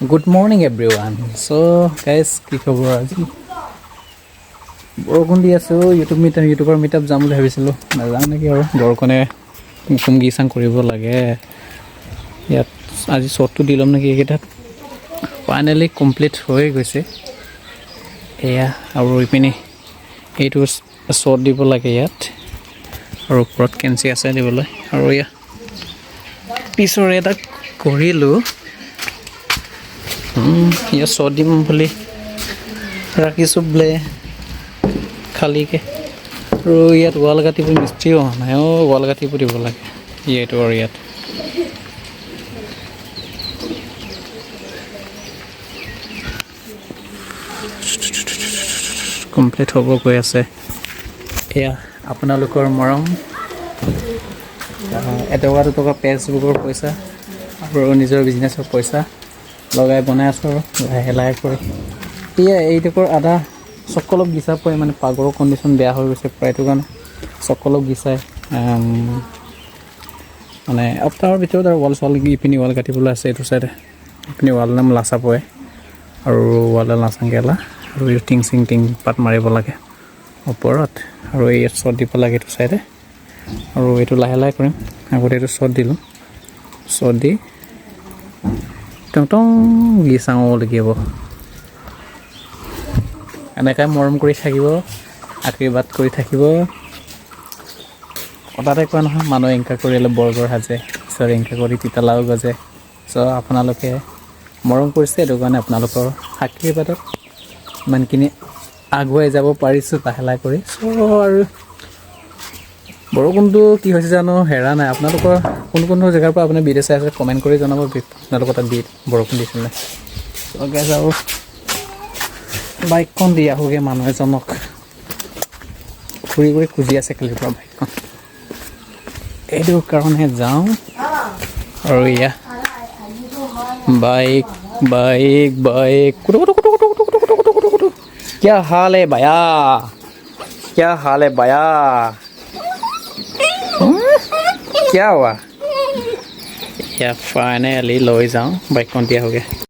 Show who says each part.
Speaker 1: Good morning everyone. So guys, কি খবৰ আজি? বৰষুণ দি আছো ইউটিউবৰ মিটআপ যাম বুলি ভাবিছিলোঁ নাযাওঁ নেকি আৰু বৰষুণে গিচাং কৰিব লাগে ইয়াত আজি শ্বটটো দি ল'ম নেকি এইকেইটাত ফাইনেলি কমপ্লিট হৈ গৈছে এয়া আৰু ইপিনে এইটো শ্বট দিব লাগে ইয়াত আৰু ওপৰত কেঞ্চি আছে দিবলৈ আৰু এয়া পিছৰ এটা কৰিলোঁ ইয়াত শ্বট দিম বুলি ৰাখিছোঁ বোলে খালীকৈ আৰু ইয়াত ৱাল গাঁঠিব মিস্ত্ৰী অহা নাই ৱাল গাঁঠিব দিব লাগে এইটো আৰু ইয়াত কমপ্লিট হ'ব গৈ আছে এয়া আপোনালোকৰ মৰম এটকা দুটকা ফেচবুকৰ পইচা আৰু নিজৰ বিজনেছৰ পইচা লগাই বনাই আছোঁ আৰু লাহে লাহে কৰি এয়া এইটোকৰ আধা চকলক গিচা পৰে মানে পাগৰৰ কণ্ডিশ্যন বেয়া হৈ গৈছে প্ৰায়টো কাৰণে চকলক গিচাই মানে সপ্তাহৰ ভিতৰত আৰু ৱাল চৱাল ইপিনি ৱাল কাটিবলৈ আছে এইটো চাইডে ইপিনি ৱাল নাম লাচা পৰে আৰু ৱালে লাচাংগেলা আৰু এই টিং পাত মাৰিব লাগে ওপৰত আৰু এই শ্বট দিব লাগে এইটো চাইডে আৰু এইটো লাহে লাহে কৰিম আগতে এইটো শ্বট দিলোঁ শ্বট দি টং গিচাং লাগিব এনেকৈ মৰম কৰি থাকিব আশীৰ্বাদ কৰি থাকিব কথাতে কোৱা নহয় মানুহ এংকা কৰিলে বৰগৰ সাজে ঈশ্বৰ এংকা কৰি তিতালাও গজে চ' আপোনালোকে মৰম কৰিছে সেইটো কাৰণে আপোনালোকৰ আশীৰ্বাদত ইমানখিনি আগুৱাই যাব পাৰিছোঁ লাহে লাহে কৰি চ' আৰু বৰষুণটো কি হৈছে জানো হেৰা নাই আপোনালোকৰ কোন জেগাৰ পৰা আপুনি ভিডিঅ' চাই আছে কমেণ্ট কৰি জনাব আপোনালোকৰ তাত বৰষুণ দিছিল নাই চ' গাইজ আৰু বাইকখন দি আহোগৈ মানুহ এজনক ঘূৰি খুজি আছে কালিৰ পৰা বাইকখন এইটো কাৰণে যাওঁ আৰু এয়া বাইক क्या हाल है भैया क्या हुआ या फाइनली লৈ যাওঁ বাইকখন দিয়া হোগে